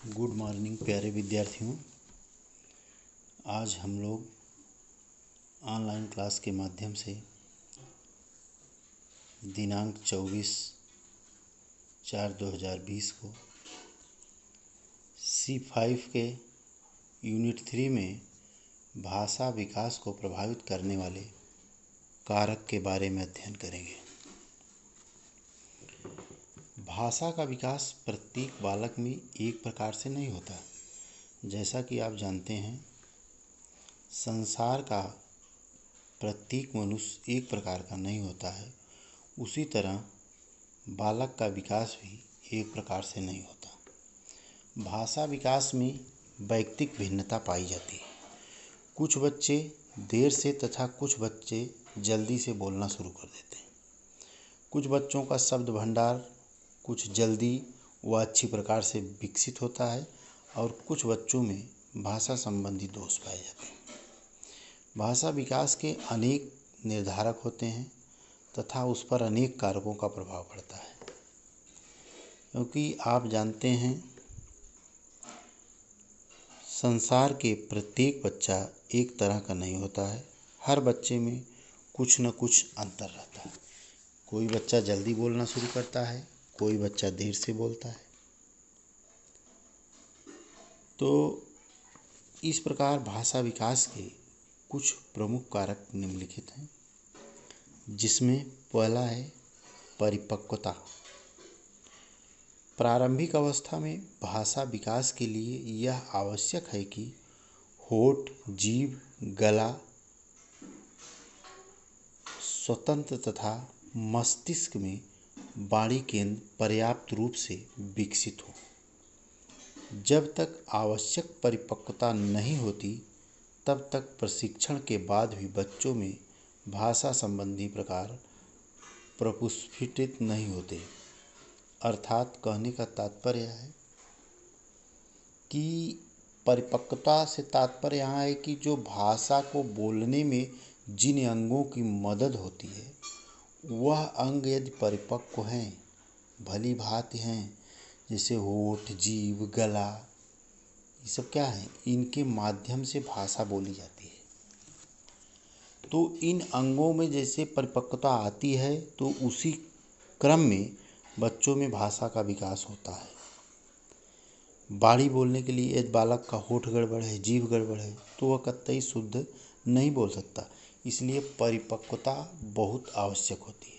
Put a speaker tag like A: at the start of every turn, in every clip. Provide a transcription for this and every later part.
A: Good morning प्यारे विद्यार्थियों। आज हम लोग ऑनलाइन क्लास के माध्यम से दिनांक 24/4/2020 को C5 के यूनिट 3 में भाषा विकास को प्रभावित करने वाले कारक के बारे में अध्ययन करेंगे। भाषा का विकास प्रत्येक बालक में एक प्रकार से नहीं होता। जैसा कि आप जानते हैं, संसार का प्रत्येक मनुष्य एक प्रकार का नहीं होता है, उसी तरह बालक का विकास भी एक प्रकार से नहीं होता। भाषा विकास में वैयक्तिक भिन्नता पाई जाती है। कुछ बच्चे देर से तथा कुछ बच्चे जल्दी से बोलना शुरू कर देते हैं। कुछ बच्चों का शब्द भंडार कुछ जल्दी व अच्छी प्रकार से विकसित होता है और कुछ बच्चों में भाषा संबंधी दोष पाए जाते हैं। भाषा विकास के अनेक निर्धारक होते हैं तथा उस पर अनेक कारकों का प्रभाव पड़ता है, क्योंकि आप जानते हैं संसार के प्रत्येक बच्चा एक तरह का नहीं होता है। हर बच्चे में कुछ न कुछ अंतर रहता है। कोई बच्चा जल्दी बोलना शुरू करता है, कोई बच्चा देर से बोलता है। तो इस प्रकार भाषा विकास के कुछ प्रमुख कारक निम्नलिखित हैं, जिसमें पहला है परिपक्वता। प्रारंभिक अवस्था में भाषा विकास के लिए यह आवश्यक है कि होठ, जीभ, गला स्वतंत्र तथा मस्तिष्क में वाणी केंद्र पर्याप्त रूप से विकसित हो। जब तक आवश्यक परिपक्वता नहीं होती, तब तक प्रशिक्षण के बाद भी बच्चों में भाषा संबंधी प्रकार प्रस्फुटित नहीं होते। अर्थात कहने का तात्पर्य है कि परिपक्वता से तात्पर्य यहाँ है कि जो भाषा को बोलने में जिन अंगों की मदद होती है, वह अंग यदि परिपक्व हैं, भली भांति हैं, जैसे होठ, जीभ, गला, ये सब क्या है, इनके माध्यम से भाषा बोली जाती है। तो इन अंगों में जैसे परिपक्वता आती है, तो उसी क्रम में बच्चों में भाषा का विकास होता है। वाणी बोलने के लिए यदि बालक का होठ गड़बड़ है, जीभ गड़बड़ है, तो वह कतई शुद्ध नहीं बोल सकता। इसलिए परिपक्वता बहुत आवश्यक होती है।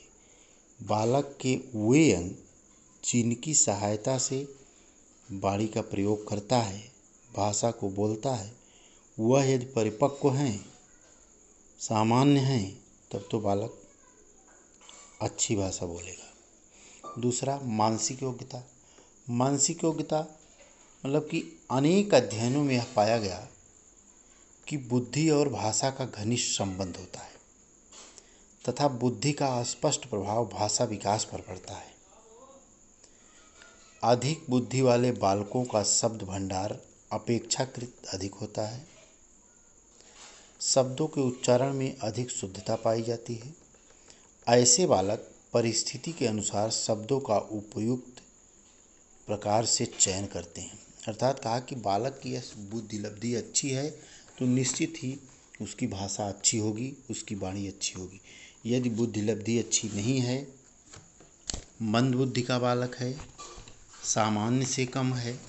A: बालक के वे अंग जिनकी सहायता से वाणी का प्रयोग करता है, भाषा को बोलता है, वह यदि परिपक्व हैं, सामान्य हैं, तब तो बालक अच्छी भाषा बोलेगा। दूसरा, मानसिक योग्यता। मानसिक योग्यता मतलब कि अनेक अध्ययनों में यह पाया गया कि बुद्धि और भाषा का घनिष्ठ संबंध होता है तथा बुद्धि का स्पष्ट प्रभाव भाषा विकास पर पड़ता है। अधिक बुद्धि वाले बालकों का शब्द भंडार अपेक्षाकृत अधिक होता है। शब्दों के उच्चारण में अधिक शुद्धता पाई जाती है। ऐसे बालक परिस्थिति के अनुसार शब्दों का उपयुक्त प्रकार से चयन करते हैं। अर्थात कहा कि बालक की यह बुद्धि लब्धि अच्छी है तो निश्चित ही उसकी भाषा अच्छी होगी, उसकी वाणी अच्छी होगी। यदि बुद्धि लब्धि अच्छी नहीं है, मंद बुद्धि का बालक है, सामान्य से कम है,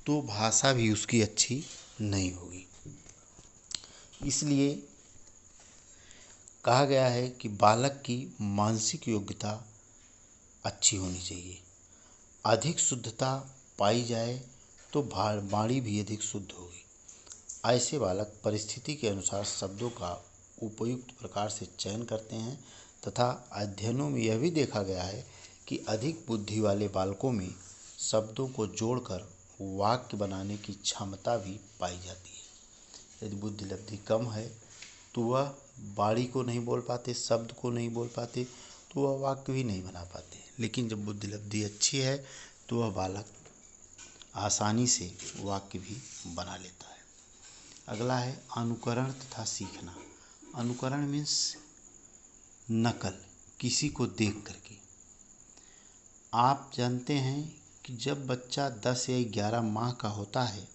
A: तो भाषा भी उसकी अच्छी नहीं होगी। इसलिए कहा गया है कि बालक की मानसिक योग्यता अच्छी होनी चाहिए। अधिक शुद्धता पाई जाए तो वाणी भी अधिक शुद्ध होगी। ऐसे बालक परिस्थिति के अनुसार शब्दों का उपयुक्त प्रकार से चयन करते हैं तथा अध्ययनों में यह भी देखा गया है कि अधिक बुद्धि वाले बालकों में शब्दों को जोड़कर वाक्य बनाने की क्षमता भी पाई जाती है। यदि बुद्धि लब्धि कम है तो वह वाणी को नहीं बोल पाते, शब्द को नहीं बोल पाते, तो वह वाक्य भी नहीं बना पाते। लेकिन जब बुद्धि लब्धि अच्छी है तो वह बालक आसानी से वाक्य भी बना लेता है। अगला है अनुकरण तथा सीखना। अनुकरण मीन्स नकल, किसी को देख करके। आप जानते हैं कि जब बच्चा 10 या 11 माह का होता है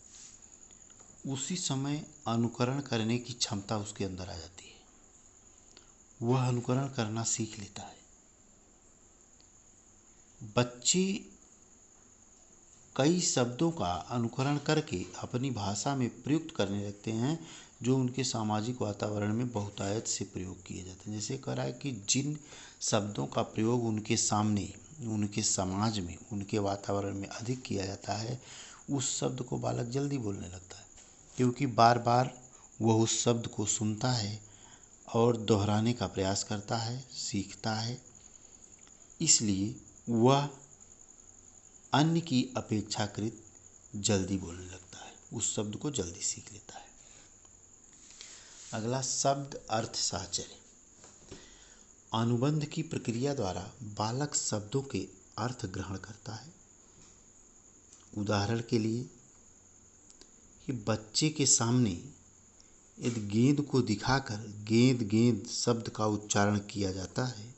A: उसी समय अनुकरण करने की क्षमता उसके अंदर आ जाती है। वह अनुकरण करना सीख लेता है। बच्चे कई शब्दों का अनुकरण करके अपनी भाषा में प्रयुक्त करने लगते हैं जो उनके सामाजिक वातावरण में बहुतायत से प्रयोग किए जाते हैं। जैसे कह रहा है कि जिन शब्दों का प्रयोग उनके सामने, उनके समाज में, उनके वातावरण में अधिक किया जाता है, उस शब्द को बालक जल्दी बोलने लगता है, क्योंकि बार बार वह उस शब्द को सुनता है और दोहराने का प्रयास करता है, सीखता है। इसलिए वह अन्य की अपेक्षाकृत जल्दी बोलने लगता है, उस शब्द को जल्दी सीख लेता है। अगला, शब्द अर्थ साहचर्य। अनुबंध की प्रक्रिया द्वारा बालक शब्दों के अर्थ ग्रहण करता है। उदाहरण के लिए, कि बच्चे के सामने यदि गेंद को दिखाकर गेंद गेंद शब्द का उच्चारण किया जाता है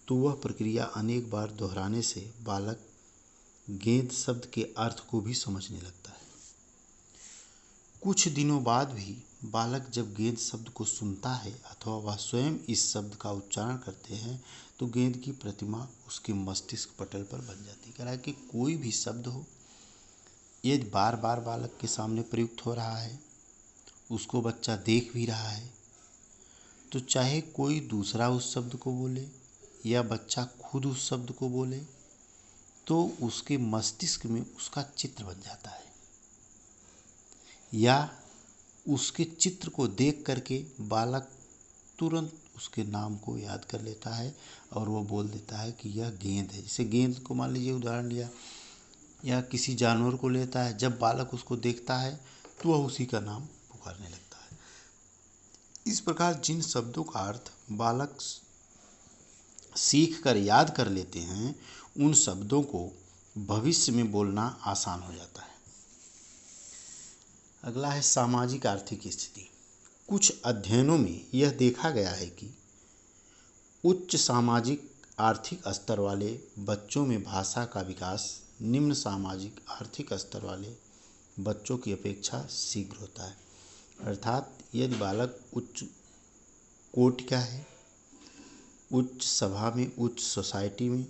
A: तो वह प्रक्रिया अनेक बार दोहराने से बालक गेंद शब्द के अर्थ को भी समझने लगता है। कुछ दिनों बाद भी बालक जब गेंद शब्द को सुनता है अथवा वह स्वयं इस शब्द का उच्चारण करते हैं तो गेंद की प्रतिमा उसके मस्तिष्क पटल पर बन जाती है। कह रहा है कि कोई भी शब्द हो, यदि बार बार बालक के सामने प्रयुक्त हो रहा है, उसको बच्चा देख भी रहा है, तो चाहे कोई दूसरा उस शब्द को बोले या बच्चा खुद उस शब्द को बोले, तो उसके मस्तिष्क में उसका चित्र बन जाता है, या उसके चित्र को देख करके बालक तुरंत उसके नाम को याद कर लेता है और वो बोल देता है कि यह गेंद है। जैसे गेंद को मान लीजिए उदाहरण लिया, या किसी जानवर को लेता है, जब बालक उसको देखता है तो वह उसी का नाम पुकारने लगता है। इस प्रकार जिन शब्दों का अर्थ बालक सीख कर याद कर लेते हैं, उन शब्दों को भविष्य में बोलना आसान हो जाता है। अगला है सामाजिक आर्थिक स्थिति। कुछ अध्ययनों में यह देखा गया है कि उच्च सामाजिक आर्थिक स्तर वाले बच्चों में भाषा का विकास निम्न सामाजिक आर्थिक स्तर वाले बच्चों की अपेक्षा शीघ्र होता है। अर्थात यदि बालक उच्च कोटि का है, उच्च सभा में, उच्च सोसाइटी में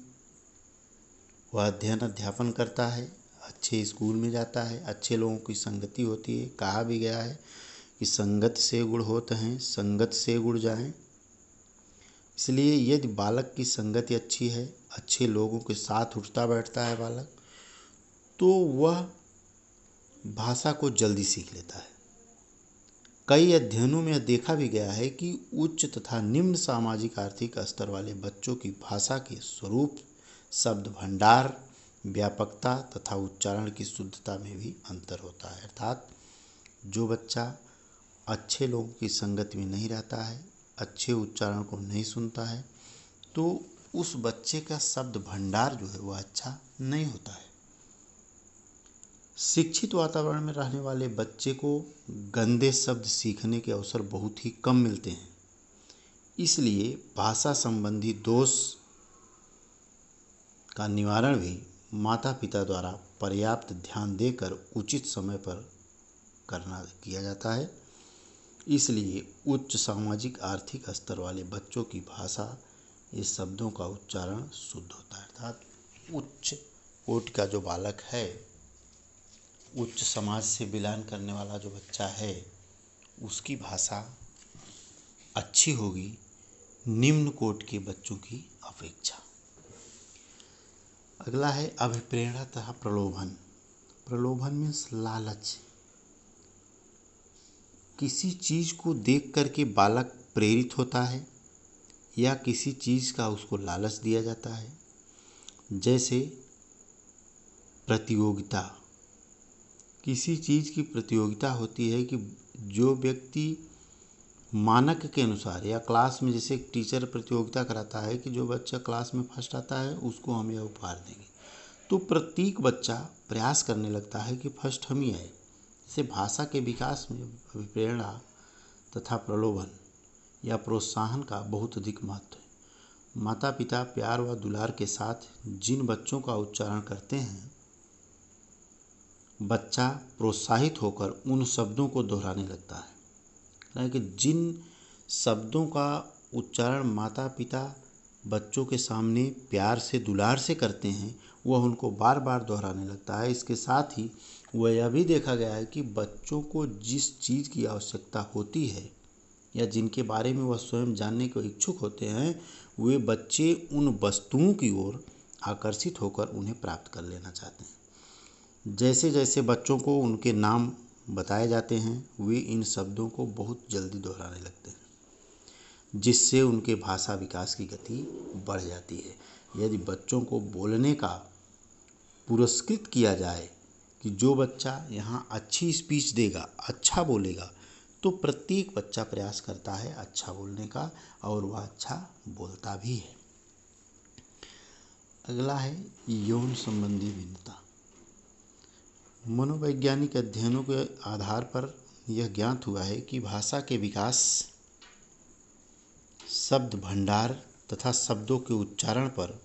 A: वह अध्ययन अध्यापन करता है, अच्छे स्कूल में जाता है, अच्छे लोगों की संगति होती है। कहा भी गया है कि संगत से गुण होत हैं, संगत से गुण जाएं। इसलिए यदि बालक की संगति अच्छी है, अच्छे लोगों के साथ उठता बैठता है बालक, तो वह भाषा को जल्दी सीख लेता है। कई अध्ययनों में देखा भी गया है कि उच्च तथा निम्न सामाजिक आर्थिक स्तर वाले बच्चों की भाषा के स्वरूप, शब्द भंडार, व्यापकता तथा उच्चारण की शुद्धता में भी अंतर होता है। अर्थात जो बच्चा अच्छे लोगों की संगति में नहीं रहता है, अच्छे उच्चारण को नहीं सुनता है, तो उस बच्चे का शब्द भंडार जो है वह अच्छा नहीं होता है। शिक्षित वातावरण में रहने वाले बच्चे को गंदे शब्द सीखने के अवसर बहुत ही कम मिलते हैं। इसलिए भाषा संबंधी दोष का निवारण भी माता पिता द्वारा पर्याप्त ध्यान देकर उचित समय पर किया जाता है। इसलिए उच्च सामाजिक आर्थिक स्तर वाले बच्चों की भाषा, ये शब्दों का उच्चारण शुद्ध होता है। अर्थात उच्च कोटि का जो बालक है, उच्च समाज से बिलोंग करने वाला जो बच्चा है, उसकी भाषा अच्छी होगी निम्न कोटि के बच्चों की अपेक्षा। अगला है अभिप्रेरणा तथा प्रलोभन। प्रलोभन मीन्स लालच। किसी चीज को देख करके बालक प्रेरित होता है या किसी चीज का उसको लालच दिया जाता है। जैसे प्रतियोगिता, किसी चीज की प्रतियोगिता होती है कि जो व्यक्ति मानक के अनुसार, या क्लास में जैसे एक टीचर प्रतियोगिता कराता है कि जो बच्चा क्लास में फर्स्ट आता है उसको हम यह उपहार देंगे, तो प्रत्येक बच्चा प्रयास करने लगता है कि फर्स्ट हम ही आए। जैसे भाषा के विकास में अभिप्रेरणा तथा प्रलोभन या प्रोत्साहन का बहुत अधिक महत्व है। माता पिता प्यार व दुलार के साथ जिन बच्चों का उच्चारण करते हैं बच्चा प्रोत्साहित होकर उन शब्दों को दोहराने लगता है। कि जिन शब्दों का उच्चारण माता पिता बच्चों के सामने प्यार से दुलार से करते हैं वह उनको बार बार दोहराने लगता है। इसके साथ ही वह यह भी देखा गया है कि बच्चों को जिस चीज़ की आवश्यकता होती है या जिनके बारे में वह स्वयं जानने को इच्छुक होते हैं वे बच्चे उन वस्तुओं की ओर आकर्षित होकर उन्हें प्राप्त कर लेना चाहते हैं। जैसे जैसे बच्चों को उनके नाम बताए जाते हैं वे इन शब्दों को बहुत जल्दी दोहराने लगते हैं, जिससे उनके भाषा विकास की गति बढ़ जाती है। यदि बच्चों को बोलने का पुरस्कृत किया जाए कि जो बच्चा यहाँ अच्छी स्पीच देगा, अच्छा बोलेगा, तो प्रत्येक बच्चा प्रयास करता है अच्छा बोलने का और वह अच्छा बोलता भी है। अगला है यौन संबंधी भिन्नता। मनोवैज्ञानिक अध्ययनों के आधार पर यह ज्ञात हुआ है कि भाषा के विकास, शब्द भंडार तथा शब्दों के उच्चारण पर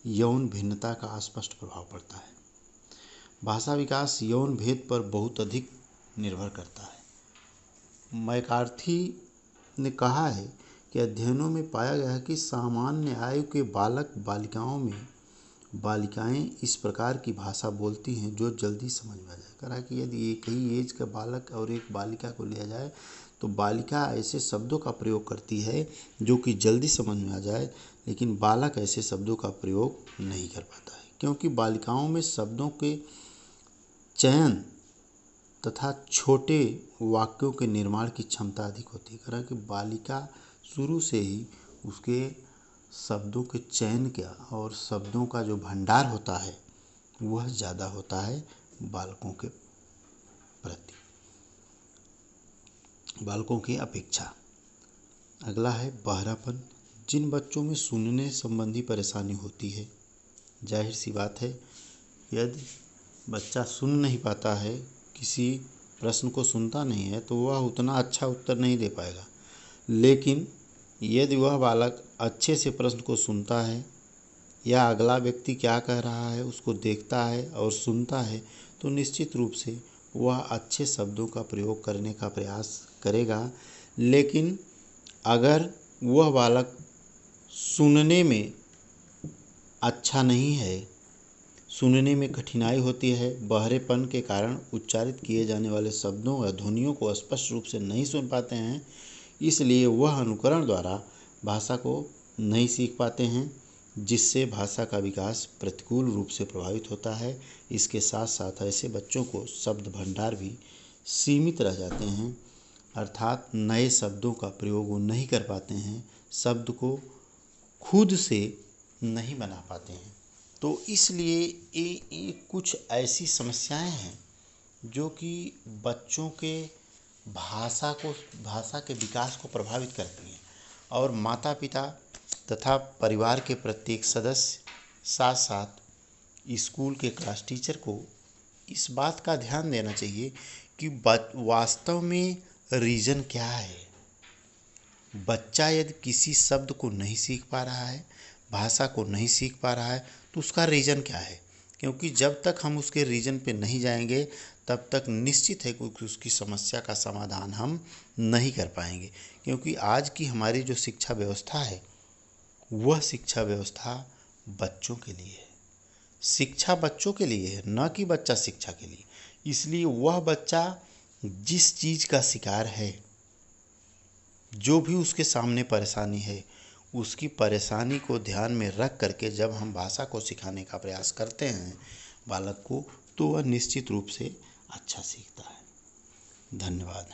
A: यौन भिन्नता का स्पष्ट प्रभाव पड़ता है। भाषा विकास यौन भेद पर बहुत अधिक निर्भर करता है। मैकार्थी ने कहा है कि अध्ययनों में पाया गया है कि सामान्य आयु के बालक बालिकाओं में बालिकाएं इस प्रकार की भाषा बोलती हैं जो जल्दी समझ में आ जाए। कहा कि यदि एक ही एज का बालक और एक बालिका को लिया जाए तो बालिका ऐसे शब्दों का प्रयोग करती है जो कि जल्दी समझ में आ जाए, लेकिन बालक ऐसे शब्दों का प्रयोग नहीं कर पाता है, क्योंकि बालिकाओं में शब्दों के चयन तथा छोटे वाक्यों के निर्माण की क्षमता अधिक होती है। कहा कि बालिका शुरू से ही उसके शब्दों के चयन का और शब्दों का जो भंडार होता है वह ज़्यादा होता है बालकों के प्रति, बालकों की अपेक्षा। अगला है बहरापन। जिन बच्चों में सुनने संबंधी परेशानी होती है, जाहिर सी बात है यदि बच्चा सुन नहीं पाता है, किसी प्रश्न को सुनता नहीं है, तो वह उतना अच्छा उत्तर नहीं दे पाएगा। लेकिन यदि वह बालक अच्छे से प्रश्न को सुनता है या अगला व्यक्ति क्या कह रहा है उसको देखता है और सुनता है, तो निश्चित रूप से वह अच्छे शब्दों का प्रयोग करने का प्रयास करेगा। लेकिन अगर वह बालक सुनने में अच्छा नहीं है, सुनने में कठिनाई होती है, बहरेपन के कारण उच्चारित किए जाने वाले शब्दों या ध्वनियों को स्पष्ट रूप से नहीं सुन पाते हैं, इसलिए वह अनुकरण द्वारा भाषा को नहीं सीख पाते हैं, जिससे भाषा का विकास प्रतिकूल रूप से प्रभावित होता है। इसके साथ साथ ऐसे बच्चों को शब्द भंडार भी सीमित रह जाते हैं, अर्थात नए शब्दों का प्रयोग वो नहीं कर पाते हैं, शब्द को खुद से नहीं बना पाते हैं। तो इसलिए ये कुछ ऐसी समस्याएं हैं जो कि बच्चों के भाषा के विकास को प्रभावित करती हैं और माता पिता तथा परिवार के प्रत्येक सदस्य, साथ साथ स्कूल के क्लास टीचर को इस बात का ध्यान देना चाहिए कि वास्तव में रीज़न क्या है। बच्चा यदि किसी शब्द को नहीं सीख पा रहा है, भाषा को नहीं सीख पा रहा है, तो उसका रीज़न क्या है, क्योंकि जब तक हम उसके रीज़न पे नहीं जाएंगे तब तक निश्चित है कि उसकी समस्या का समाधान हम नहीं कर पाएंगे। क्योंकि आज की हमारी जो शिक्षा व्यवस्था है वह शिक्षा व्यवस्था बच्चों के लिए है, शिक्षा बच्चों के लिए है, न कि बच्चा शिक्षा के लिए। इसलिए वह बच्चा जिस चीज़ का शिकार है, जो भी उसके सामने परेशानी है, उसकी परेशानी को ध्यान में रख करके जब हम भाषा को सिखाने का प्रयास करते हैं बालक को, तो वह निश्चित रूप से अच्छा सीखता है। धन्यवाद।